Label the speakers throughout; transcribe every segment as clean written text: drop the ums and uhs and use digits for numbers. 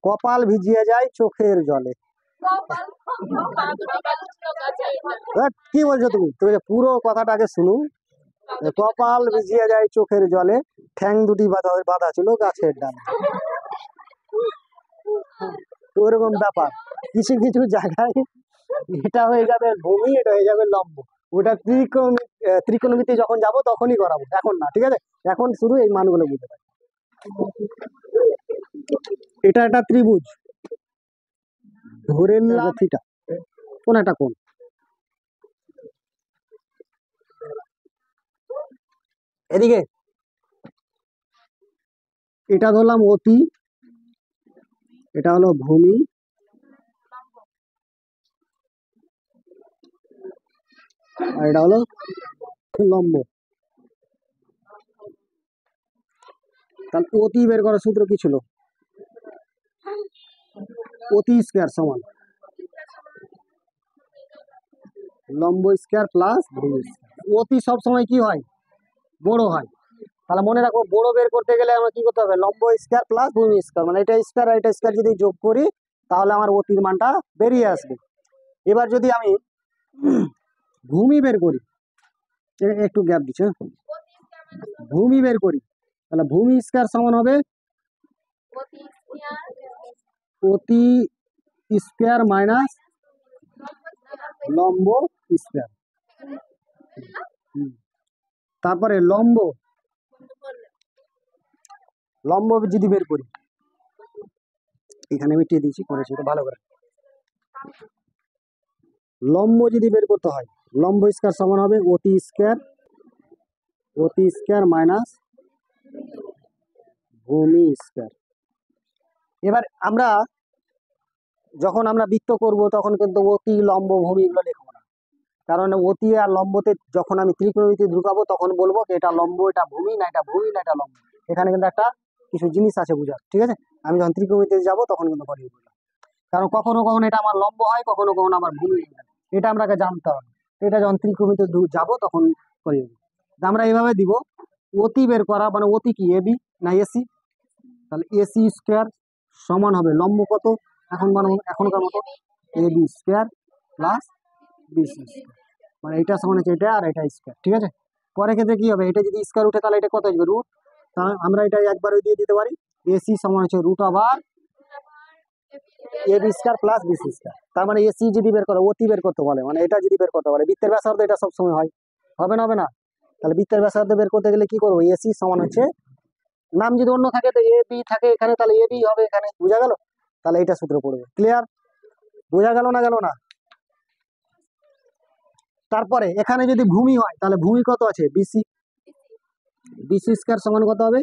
Speaker 1: কপাল ভিজিয়ে যায় চোখের জলে। কি বলছো তুমি? তুমি পুরো কথাটা আগে শুনো। কপাল ভিজিয়ে যায় চোখের জলে, ঠ্যাং দুটি বাঁধা বাঁধা ছিল গাছের ডালে। ওরকম ব্যাপার। কিছু কিছু জায়গায় এটা হয়ে যাবে ভূমি, এটা হয়ে যাবে লম্ব। ওটা ত্রিকোণমিতি যখন যাব তখনই করাবো, এখন না, ঠিক আছে? এখন শুরু এই মানগুলো বুঝতে পারি। এটা একটা ত্রিভুজ, ধরে নিলাম থিটা। কোন একটা কোণ, এদিকে এটা ধরলাম অতি, এটা হলো ভূমি, আর এটা হলো লম্ব। তাহলে অতি বের করার সূত্র কি ছিল? অতি স্কয়ার সমান লম্ব স্কয়ার প্লাস ভূমি স্কয়ার। অতি সব সময় কি হয়? বড় হয়। তাহলে মনে রাখো, বড় বের করতে গেলে আমরা কি করতে হবে? লম্ব স্কয়ার প্লাস ভূমি স্কয়ার, মানে এটা স্কয়ার এটা স্কয়ার যদি যোগ করি তাহলে আমার অতির মানটা বেরিয়ে আসবে। এবার যদি আমি ভূমি বের করি, একটু গ্যাপ দিচ্ছি, ভূমি বের করি, তাহলে ভূমি স্কয়ার সমান হবে অতি স্কয়ার মাইনাস লম্ব স্কয়ার। তারপরে লম্ব যদি বের করি, এখানে আমি টিয়ে দিয়েছি, করেছি এটা ভালো করে। লম্ব যদি বের করতে হয়, লম্ব স্কয়ার সমান হবে অতি স্কয়ার মাইনাস ভূমি স্কয়ার। এবার আমরা যখন আমরা বৃত্ত করব তখন কিন্তু অতি লম্ব ভূমি এগুলো লিখবো না, কারণ অতি আর লম্বতে যখন আমি ত্রিকোণমিতি ঢুকাবো তখন বলবো এটা লম্ব, এটা ভূমি, না এটা ভূমি, না এটা লম্ব। এখানে কিন্তু একটা কিছু জিনিস আছে বুঝার, ঠিক আছে? আমি যখন ত্রিকোণমিতিতে যাবো তখন কিন্তু করিয়ে বুঝলাম, কারণ কখনো কখনো এটা আমার লম্ব হয়, কখনো কখনো আমার ভূমি হয়, এটা আমাকে জানতে হবে। এটা যখন ত্রিকোণমিতিতে যাবো তখন করিয়ে দেবো। আমরা এইভাবে দিব, অতি বের করা মানে অতি কি এবি না এসি, তাহলে এসি স্কয়ার সমান হবে লম্ব কত এখনকার মতো AB square plus BC square, মানে এটা সমান হচ্ছে এটা আর এটা স্কয়ার, ঠিক আছে? পরে ক্ষেত্রে কি হবে? এটা যদি স্কয়ার উঠে তাহলে এটা কত আসবে? রুট। তাহলে আমরা এটা একবার দিয়ে দিতে পারি, এসি সমান হচ্ছে রুট আবার AB square plus BC square. তার মানে এসি যদি বের করে, অতি বের করতে বলে, মানে এটা যদি বের করতে বলে, বৃত্তের ব্যাসার্ধ এটা সবসময় হয়, হবে না? তাহলে বৃত্তের ব্যাসার্ধ বের করতে গেলে কি করবো? এসি সমান হচ্ছে, নাম যদি অন্য থাকে তো এ বি থাকে এখানে, তাহলে এ বি হবে এখানে, বুঝা গেল? তাহলে এইটা সূত্র পড়বে। ক্লিয়ার? বোঝা গেল না? তারপরে এখানে যদি ভূমি হয় তাহলে ভূমি কত আছে? বিসি স্কয়ার সমান কত হবে?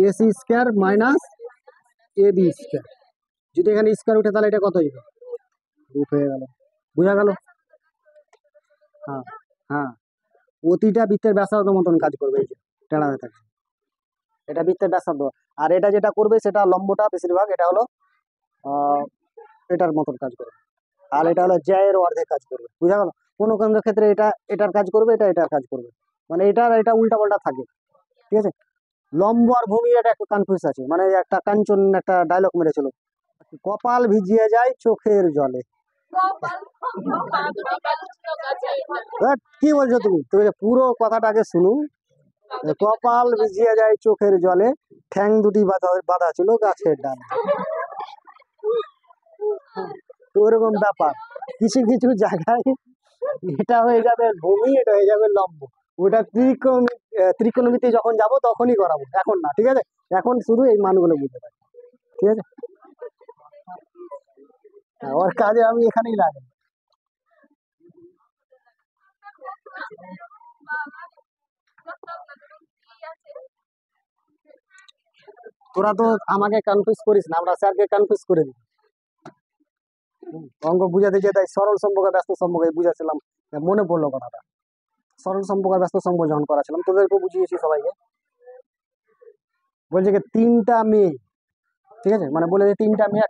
Speaker 1: AC square minus AB square. যদি এখানে স্কয়ার উঠে তাহলে এটা কত হবে? রুট হয়ে গেল। বোঝা গেল? হ্যাঁ, অতিটা বৃত্তের ব্যাসার্ধ মতন কাজ করবে, এই যে টেড়া হয়ে থাকে, এটা বৃত্তের ব্যাসার্ধ। আর এটা যেটা করবে সেটা লম্বটা বেশিরভাগ এটা হলো এটার মতন কাজ করবে, আর এটা হলো জ্যায়ের অর্ধেক কাজ করবে। বুঝা গেল? কোনো কোনো ক্ষেত্রে এটা এটার কাজ করবে, এটা এটার কাজ করবে, মানে এটা উল্টা পাল্টা থাকে, ঠিক আছে? লম্ব আর ভূমি এটা একটু কনফিউজ আছে, মানে একটা কাঞ্চন একটা ডায়লগ মেরেছিল, কপাল ভিজিয়ে যায় চোখের জলে। কি বলছো তুমি? তুমি পুরো কথাটা আগে শুনো। কপাল ভিজিয়ে যায় চোখের জলে, ঠ্যাং দুটি বাঁধা ছিল গাছের ডালে। ওরকম ব্যাপার। কিছু কিছু জায়গায় এটা হয়ে যাবে ভূমি, এটা হয়ে যাবে লম্ব। ওটা ত্রিকোণমিতি যখন যাব তখনই করাবো, এখন না, ঠিক আছে? এখন শুধু এই মানগুলো বুঝতে পারি, ঠিক আছে? ওর কাজে আমি এখানেই লাগাই। তোরা তো আমাকে কনফিউজ করিস না, আমরা স্যারকে কনফিউজ করে দিই। অঙ্ক বুঝাতে যেয়ে তাই সরল সম্পর্ক ব্যস্ত সম্পর্ক বুঝাচ্ছিলাম, মনে পড়লো কথাটা। সরল সম্পর্ক ব্যস্ত সম্পর্ক যখন করাছিলাম তোদেরকে বুঝিয়েছি সবাইকে। বলছে কি 3টা মেয়ে, ঠিক আছে, মানে বলে যে 3টা মেয়ে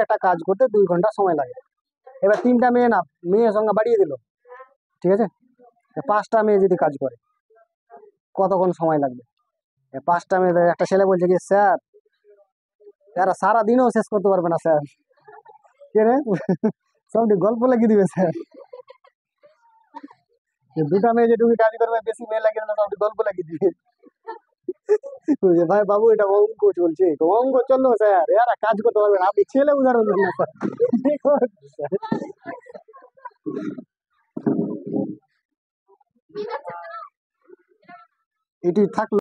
Speaker 1: একটা কাজ করতে 2 ঘন্টা সময় লাগে। এবার 3টা মেয়ে না, মেয়ের সংখ্যা বাড়িয়ে দিল, ঠিক আছে? 5টা মেয়ে যদি কাজ করে কতক্ষণ সময় লাগবে? 5টা মেয়ে, একটা ছেলে বলছে কি স্যার এরা সারাদিনও শেষ করতে পারবে না স্যার। কে রে সবটি গল্প লাগিয়ে দিবে স্যার। যে দুটা মেয়ে যেটুকু কাজ করবে, বেশি মেয়ে লাগিয়ে দিলে সবটি গল্প লাগিয়ে দিবে। বলছে, ভাই বাবু এটা অঙ্ক চলছে, তো অঙ্ক চললো স্যার, এরা কাজ করতে পারবে না, আপনি ছেলে উদাহরণ দেন না স্যার। এটি থাকলো।